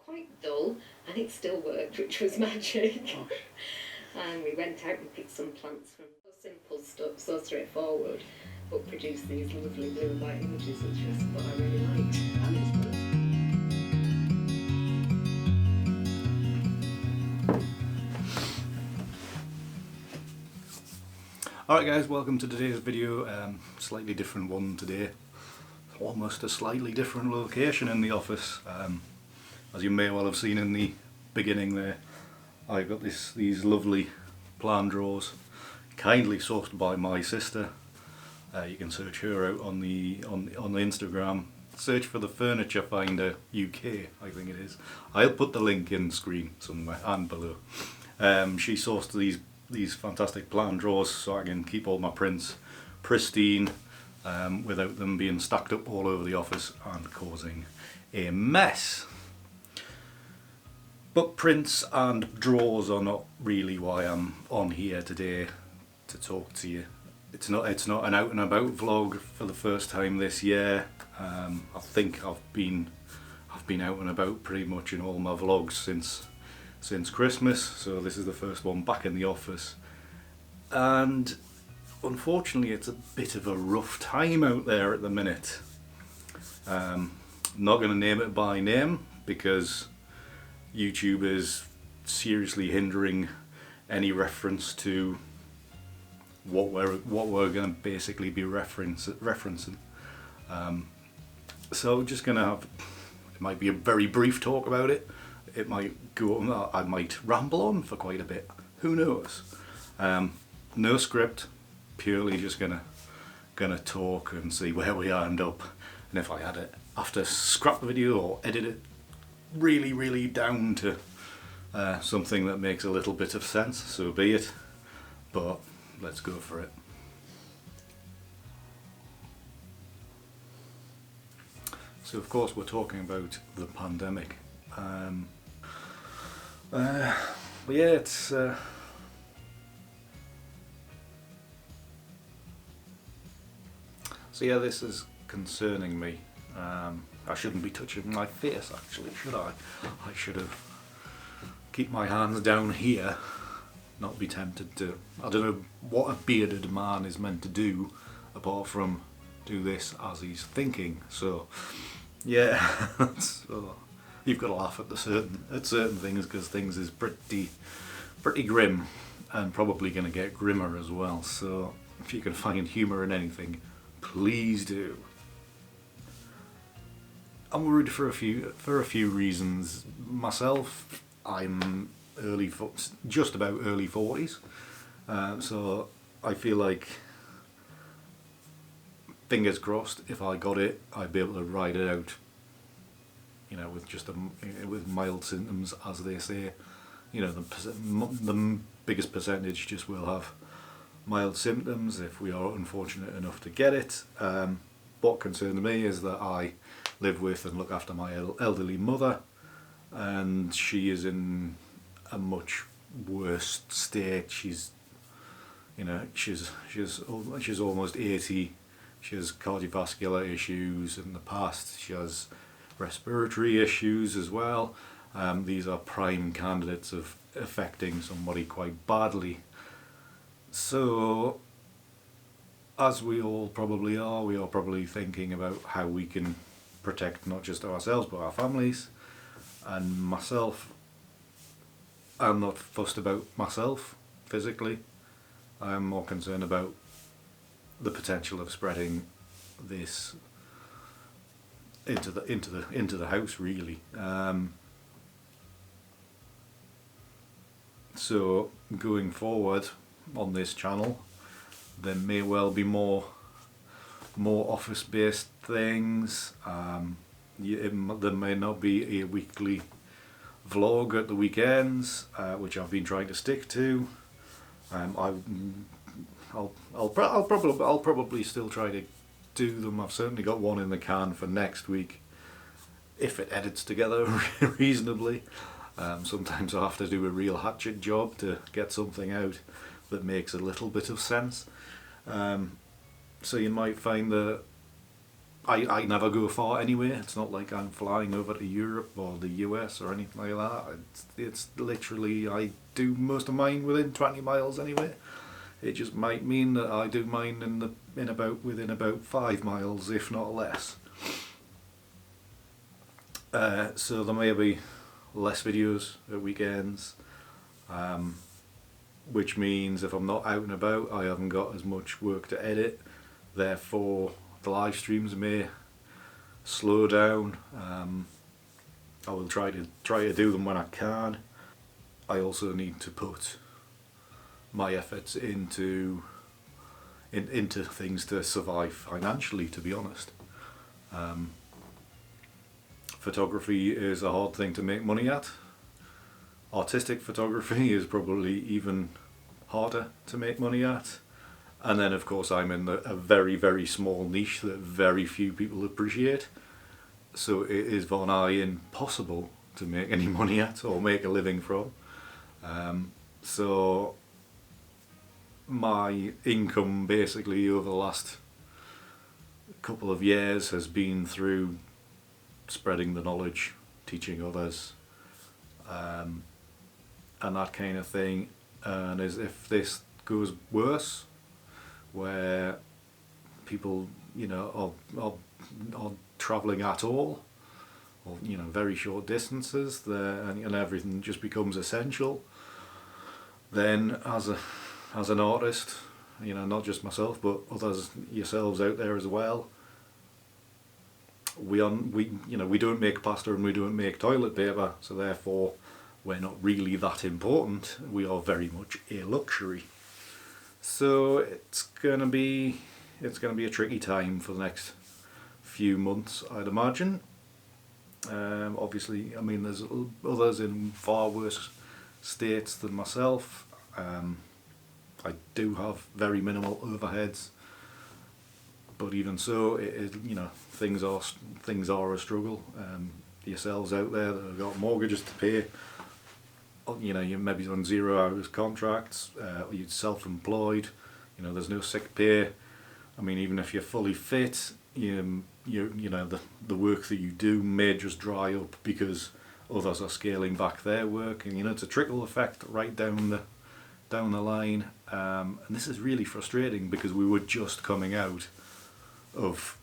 quite dull, and it still worked, which was magic. And we went out and picked some plants from so simple stuff, so straightforward, but produced these lovely blue and white images, which was what I really liked. And it's worked. Alright guys, welcome to today's video. Slightly different one today. Almost a slightly different location in the office. As you may well have seen in the beginning there, I've got these lovely plan drawers, kindly sourced by my sister. You can search her out on the Instagram. Search for the Furniture Finder UK, I think it is. I'll put the link in the screen somewhere and below. She sourced these fantastic plan drawers so I can keep all my prints pristine without them being stacked up all over the office and causing a mess. But prints and drawers are not really why I'm on here today to talk to you. It's not an out and about vlog for the first time this year. I think I've been out and about pretty much in all my vlogs since Christmas, so this is the first one back in the office, and unfortunately it's a bit of a rough time out there at the minute. Not going to name it by name because YouTube is seriously hindering any reference to what we're going to basically be referencing. So just going to have, it might be a very brief talk about it. It might go on, I might ramble on for quite a bit, who knows. No script, purely just gonna talk and see where we end up, and if I have to scrap the video or edit it really down to something that makes a little bit of sense, so be it, but let's go for it. So of course we're talking about the pandemic. But yeah, it's so yeah, this is concerning me. I shouldn't be touching my face actually, should I? I should have keep my hands down here, not be tempted to, I don't know what a bearded man is meant to do apart from do this as he's thinking, so yeah. So you've got to laugh at certain things because things is pretty grim and probably going to get grimmer as well. So if you can find humour in anything, please do. I'm worried for a few reasons. Myself, I'm just about early 40s, so I feel like, fingers crossed, if I got it, I'd be able to ride it out. You know, with mild symptoms, as they say. You know, the biggest percentage just will have mild symptoms if we are unfortunate enough to get it. What concerns me is that I live with and look after my elderly mother, and she is in a much worse state. She's almost 80. She has cardiovascular issues in the past. She has respiratory issues as well. These are prime candidates of affecting somebody quite badly. So, as we all probably are, we are probably thinking about how we can protect not just ourselves but our families. And myself, I'm not fussed about myself physically. I'm more concerned about the potential of spreading this into the house, really. So going forward on this channel, there may well be more office-based things. There may not be a weekly vlog at the weekends, which I've been trying to stick to. I'll probably still try to do them. I've certainly got one in the can for next week, if it edits together reasonably. Sometimes I have to do a real hatchet job to get something out that makes a little bit of sense. So you might find that I never go far anyway. It's not like I'm flying over to Europe or the US or anything like that. It's literally, I do most of mine within 20 miles anyway. It just might mean that I do mine within about 5 miles, if not less. So there may be less videos at weekends, which means if I'm not out and about, I haven't got as much work to edit. Therefore, the live streams may slow down. I will try to do them when I can. I also need to put my efforts into things to survive financially, to be honest. Photography is a hard thing to make money at. Artistic photography is probably even harder to make money at. And then of course I'm in a very, very small niche that very few people appreciate. So it is for nigh impossible to make any money at or make a living from. So my income basically over the last couple of years has been through spreading the knowledge, teaching others, and that kind of thing. And as if this goes worse, where people, you know, are travelling at all, or, you know, very short distances there, and everything just becomes essential, then as an artist, you know, not just myself but others, yourselves out there as well, we don't make pasta and we don't make toilet paper, so therefore we're not really that important. We are very much a luxury. So it's gonna be a tricky time for the next few months, I'd imagine. Obviously, I mean, there's others in far worse states than myself. I do have very minimal overheads, but even so, you know, things are a struggle. Yourselves out there that have got mortgages to pay, you know, you're maybe on 0 hours contracts, you're self-employed, you know, there's no sick pay. I mean, even if you're fully fit, you know, the work that you do may just dry up because others are scaling back their work, and you know, it's a trickle effect right down the line. And this is really frustrating because we were just coming out of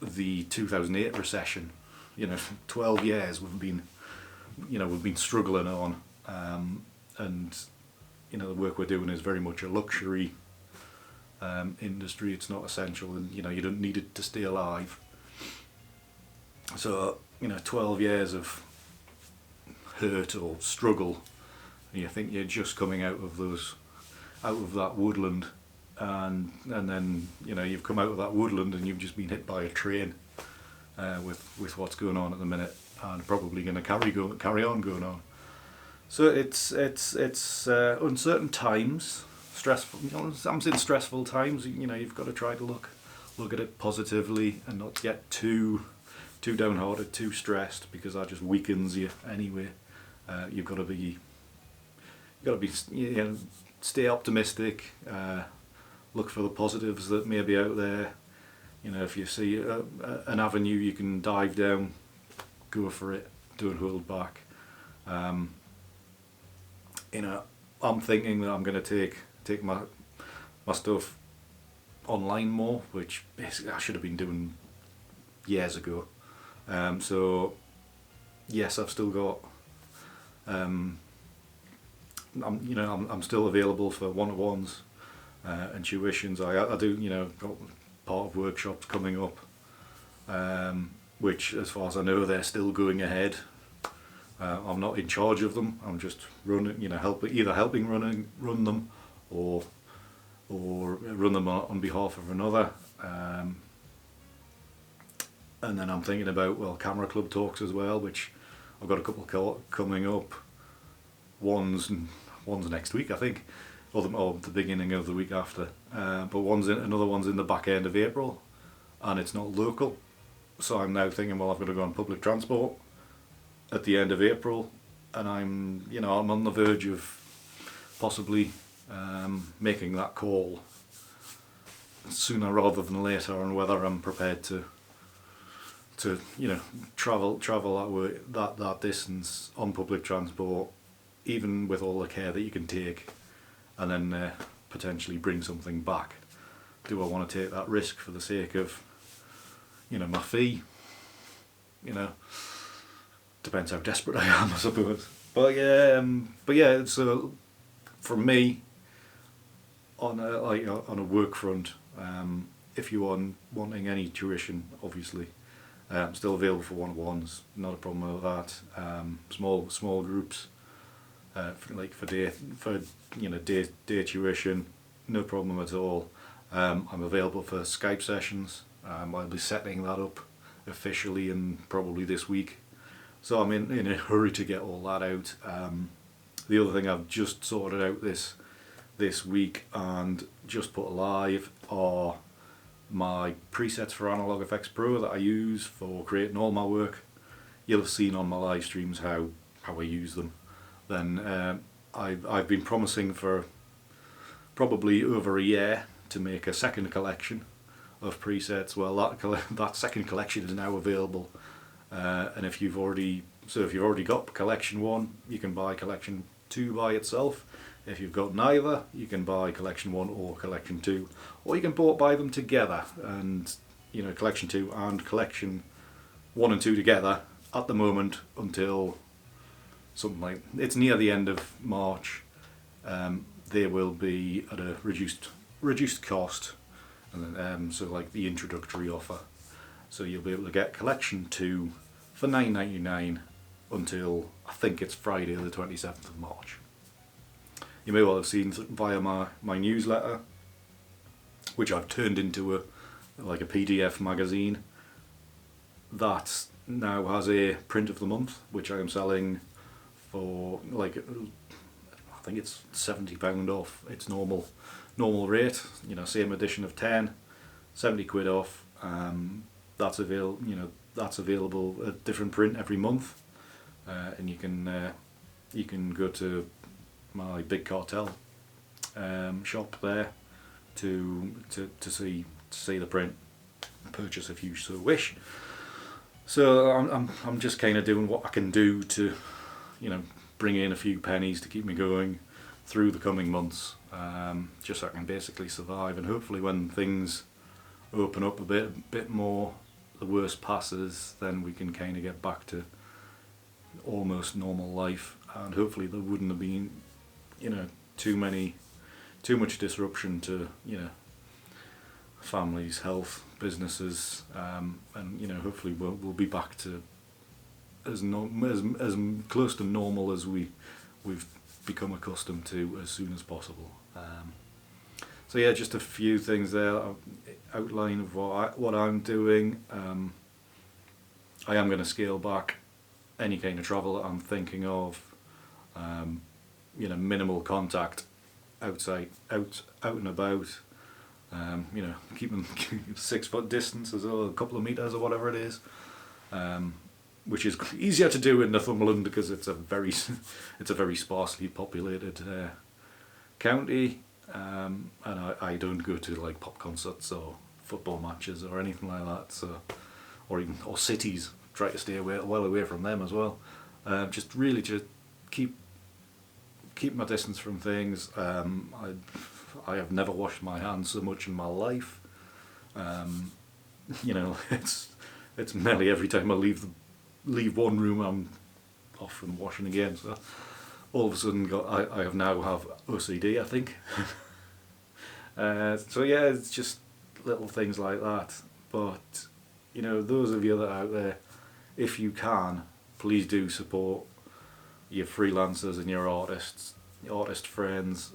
the 2008 recession. You know, 12 years we've been struggling on, and you know, the work we're doing is very much a luxury industry. It's not essential, and you know, you don't need it to stay alive. So you know, 12 years of hurt or struggle, and you think you're just coming out of that woodland, and then you know, you've come out of that woodland and you've just been hit by a train with what's going on at the minute, and probably going to carry on going on. So it's uncertain times, stressful. You know, I'm saying stressful times. You know, you've got to try to look at it positively and not get too downhearted, too stressed, because that just weakens you anyway. You've got to be, you know, stay optimistic. Look for the positives that may be out there. You know, if you see an avenue you can dive down, go for it. Don't hold back. You know, I'm thinking that I'm going to take my stuff online more, which basically I should have been doing years ago. So yes, I've still got. I'm still available for one-to-ones and tuitions. I do, you know, got part of workshops coming up, which, as far as I know, they're still going ahead. I'm not in charge of them. I'm just running, you know, helping run them, or run them on behalf of another. And then I'm thinking about, well, camera club talks as well, which I've got a couple coming up. One's next week, I think, or the beginning of the week after. But another one's in the back end of April, and it's not local. So I'm now thinking, well, I've got to go on public transport at the end of April, and I'm on the verge of possibly making that call sooner rather than later on whether I'm prepared to to travel that way, that distance on public transport, even with all the care that you can take, and then potentially bring something back. Do I want to take that risk for the sake of my fee? Depends how desperate I am, I suppose. But yeah, so for me, on a work front, if you are wanting any tuition, obviously, still available for one-on-ones, not a problem with that. Small groups, for day tuition, no problem at all. I'm available for Skype sessions. I'll be setting that up officially in probably this week. So I'm in a hurry to get all that out. The other thing I've just sorted out this week and just put live are my presets for Analog Efex Pro that I use for creating all my work. You'll have seen on my live streams how I use them. Then I've been promising for probably over a year to make a second collection of presets. Well, that second collection is now available, and if you've already got collection 1, you can buy collection 2 by itself. If you've got neither, you can buy collection 1 or collection 2, or you can both buy them together, and collection 2 and collection 1 and 2 together at the moment until something like it's near the end of March. They will be at a reduced cost, and so like the introductory offer. So you'll be able to get collection 2 for $9.99 until I think it's Friday the 27th of March. You may well have seen via my newsletter, which I've turned into a PDF magazine, that now has a print of the month, which I am selling for I think it's £70 off its normal rate. Same edition of 10, 70 quid off. That's available a different print every month, and you can go to my Big Cartel shop there to see the print, purchase if you so wish. So I'm just kind of doing what I can do to bring in a few pennies to keep me going through the coming months, just so I can basically survive, and hopefully when things open up a bit more, the worst passes, then we can kind of get back to almost normal life, and hopefully there wouldn't have been too much disruption to families, health, businesses, and hopefully we'll be back to as close to normal as we've become accustomed to as soon as possible. So yeah, just a few things there, outline of what I'm doing. I am going to scale back any kind of travel that I'm thinking of. Minimal contact outside, out and about. Keep them 6 foot distance as well, a couple of meters or whatever it is. Which is easier to do in Northumberland because it's a very sparsely populated county, and I don't go to like pop concerts or football matches or anything like that. So, or cities. Try to stay well away from them as well. Just keep my distance from things. I have never washed my hands so much in my life. It's nearly every time I leave one room I'm off and washing again. So all of a sudden I now have OCD, I think. So yeah, it's just little things like that. But those of you that are out there, if you can, please do support your freelancers and your artist friends.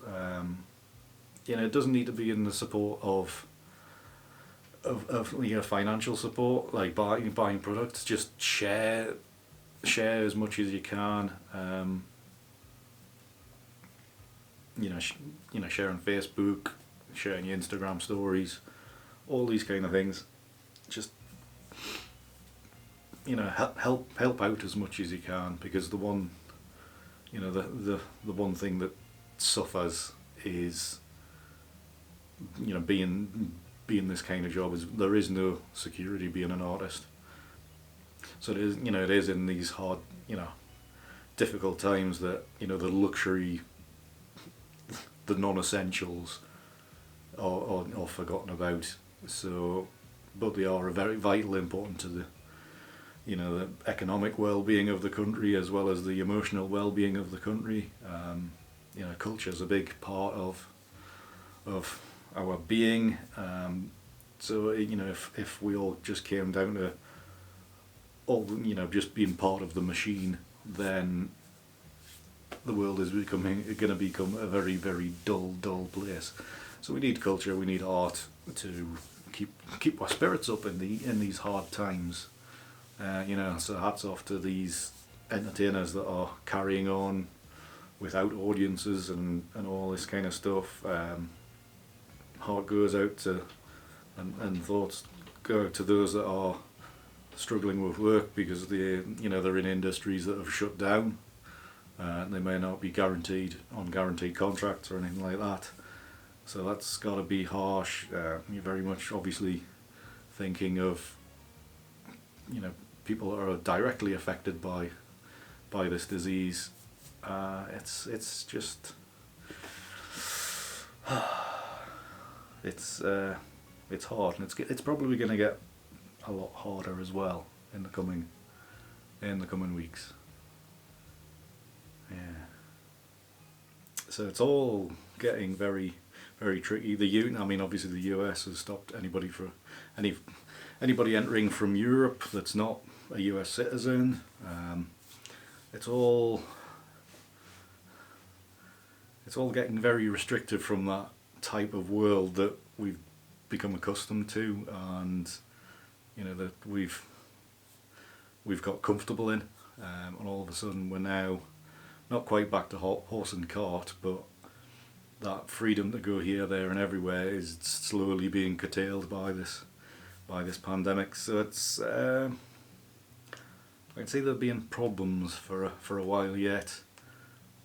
It doesn't need to be in the support of financial support, like buying products. Just share as much as you can. Share on Facebook, sharing your Instagram stories, all these kind of things. Just help out as much as you can, because the one thing that suffers is being this kind of job is there is no security being an artist. So it is, it is in these hard, difficult times that, the luxury, the non-essentials are forgotten about. So, but they are very vital important to the, the economic well-being of the country as well as the emotional well-being of the country. Culture is a big part of our being. So if we all just came down to all just being part of the machine, then the world is going to become a very, very dull place. So we need culture, we need art to keep our spirits up in these hard times. So hats off to these entertainers that are carrying on without audiences and all this kind of stuff. Heart goes out to and thoughts go out to those that are struggling with work because they're in industries that have shut down. They may not be on guaranteed contracts or anything like that. So that's got to be harsh. You're very much obviously thinking of people that are directly affected by this disease. It's just it's hard, and it's probably going to get a lot harder as well in the coming weeks. Yeah. So it's all getting very, very tricky. Obviously the US has stopped anybody entering from Europe that's not a US citizen. It's all getting very restrictive from that type of world that we've become accustomed to, and that we've got comfortable in, and all of a sudden we're now not quite back to horse and cart, but that freedom to go here, there and everywhere is slowly being curtailed by this pandemic. So it's I can see there being problems for a while yet,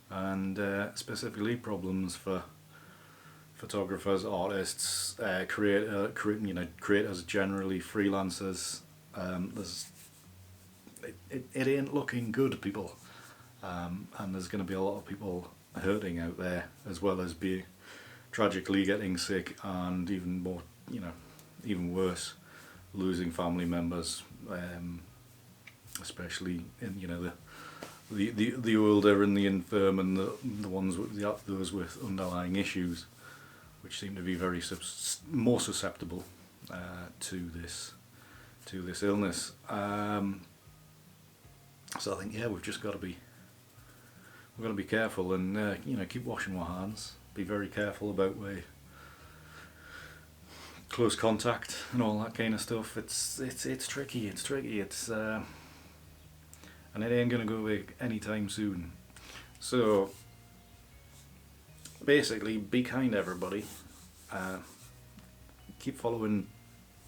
and specifically problems for photographers, artists, creators generally, freelancers. It ain't looking good, people, and there's going to be a lot of people hurting out there, as well as tragically getting sick, and even more, even worse, losing family members, especially in the older and the infirm and the ones with those with underlying issues, which seem to be very more susceptible to this illness. So I think we've just got to be careful and keep washing our hands. Be very careful about close contact and all that kind of stuff. It's tricky. It's and it ain't gonna go away anytime soon. So basically, be kind to everybody. Keep following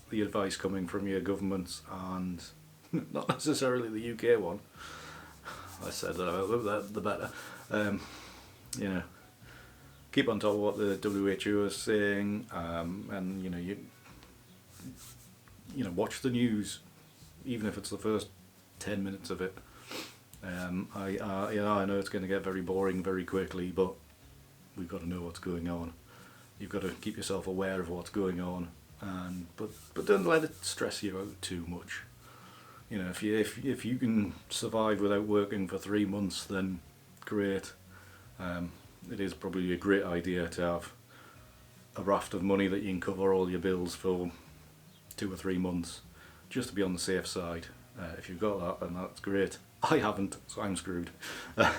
the advice coming from your governments, and not necessarily the UK one. I said that the better. Keep on top of what the WHO is saying, and watch the news, even if it's the first 10 minutes of it. I know it's going to get very boring very quickly, but we've got to know what's going on. You've got to keep yourself aware of what's going on, but don't let it stress you out too much. If you can survive without working for 3 months, then great. It is probably a great idea to have a raft of money that you can cover all your bills for 2 or 3 months, just to be on the safe side. If you've got that, then that's great. I haven't, so I'm screwed. But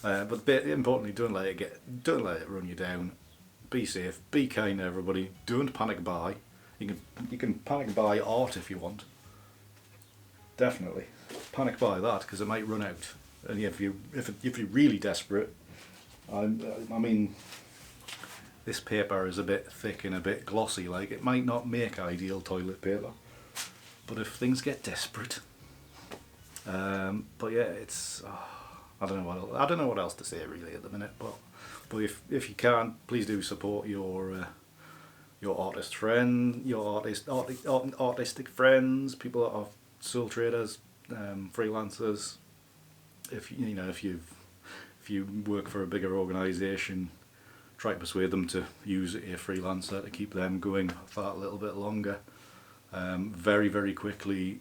importantly, don't let it run you down. Be safe. Be kind to everybody. Don't panic buy. You can panic buy art if you want. Definitely panic buy that, because it might run out. And if you're really desperate, I mean, this paper is a bit thick and a bit glossy. Like, it might not make ideal toilet paper, but if things get desperate, but yeah, it's I don't know what else to say really at the minute. But if you can, please do support your your artist friend, your artistic friends, people that are sole traders, freelancers. If you work for a bigger organisation, try to persuade them to use a freelancer to keep them going for that little bit longer. Very, very quickly,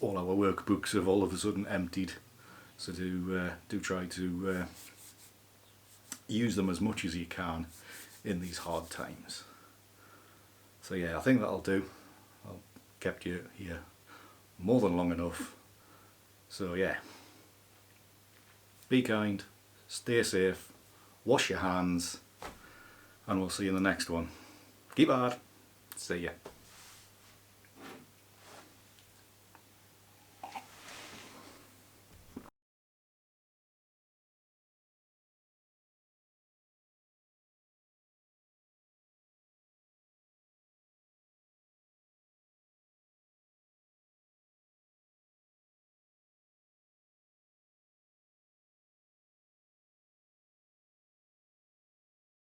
all our workbooks have all of a sudden emptied. So do try to use them as much as you can in these hard times. So yeah, I think that'll do. I've kept you here more than long enough. So yeah, be kind, stay safe, wash your hands, and we'll see you in the next one. Keep hard. See ya.